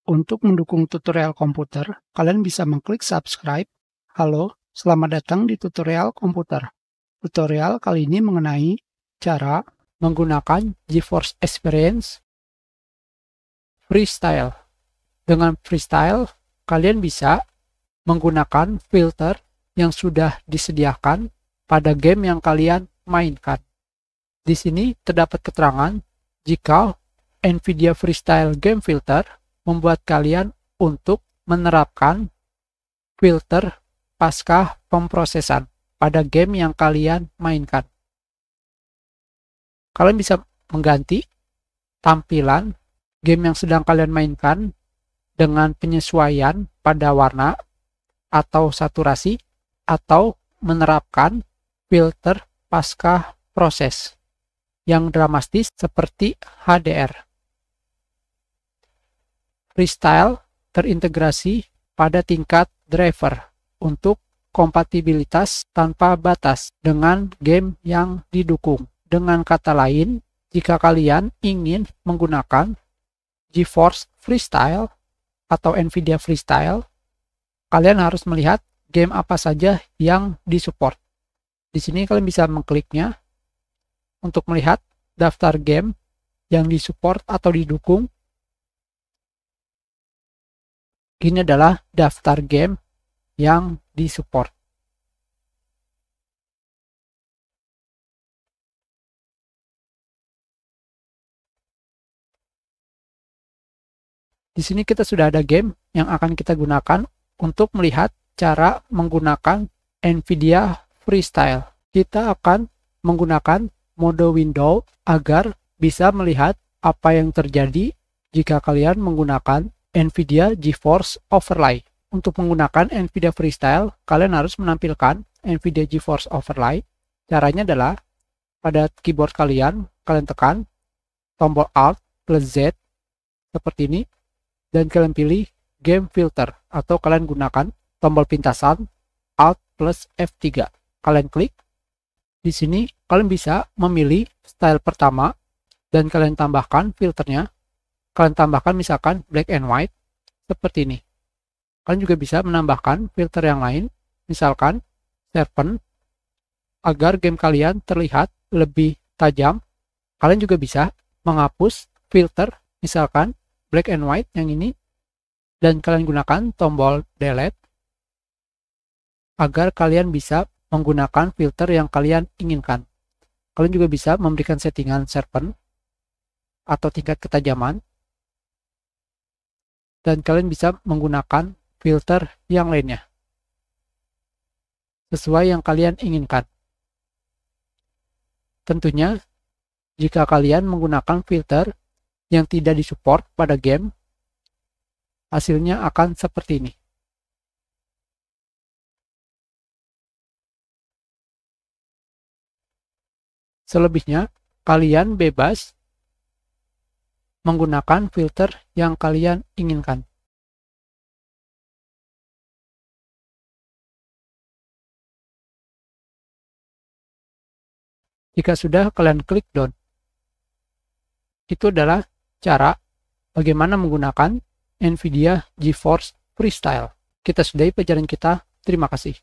Untuk mendukung tutorial komputer, kalian bisa mengklik subscribe. Halo, selamat datang di tutorial komputer. Tutorial kali ini mengenai cara menggunakan GeForce Experience Freestyle. Dengan Freestyle, kalian bisa menggunakan filter yang sudah disediakan pada game yang kalian mainkan. Di sini terdapat keterangan jika NVIDIA Freestyle Game Filter membuat kalian untuk menerapkan filter pasca pemrosesan pada game yang kalian mainkan. Kalian bisa mengganti tampilan game yang sedang kalian mainkan dengan penyesuaian pada warna atau saturasi, atau menerapkan filter pasca proses yang dramatis seperti HDR. Freestyle terintegrasi pada tingkat driver untuk kompatibilitas tanpa batas dengan game yang didukung. Dengan kata lain, jika kalian ingin menggunakan GeForce Freestyle atau NVIDIA Freestyle, kalian harus melihat game apa saja yang disupport. Di sini kalian bisa mengkliknya untuk melihat daftar game yang disupport atau didukung. Ini adalah daftar game yang disupport. Di sini kita sudah ada game yang akan kita gunakan untuk melihat cara menggunakan NVIDIA Freestyle. Kita akan menggunakan mode window agar bisa melihat apa yang terjadi jika kalian menggunakan NVIDIA GeForce Overlay. Untuk menggunakan NVIDIA Freestyle, kalian harus menampilkan NVIDIA GeForce Overlay. Caranya adalah pada keyboard kalian tekan tombol Alt plus Z seperti ini, dan kalian pilih Game Filter, atau kalian gunakan tombol pintasan Alt plus F3. Kalian klik. Di sini kalian bisa memilih style pertama dan kalian tambahkan filternya. Kalian tambahkan misalkan black and white seperti ini. Kalian juga bisa menambahkan filter yang lain, misalkan sharpen, agar game kalian terlihat lebih tajam. Kalian juga bisa menghapus filter, misalkan black and white yang ini, dan kalian gunakan tombol delete agar kalian bisa menggunakan filter yang kalian inginkan. Kalian juga bisa memberikan settingan sharpen atau tingkat ketajaman, dan kalian bisa menggunakan filter yang lainnya sesuai yang kalian inginkan. Tentunya, jika kalian menggunakan filter yang tidak disupport pada game, hasilnya akan seperti ini. Selebihnya, kalian bebas menggunakan filter yang kalian inginkan. Jika sudah, kalian klik done. Itu adalah cara bagaimana menggunakan NVIDIA GeForce Freestyle. Kita sudahi pelajaran kita. Terima kasih.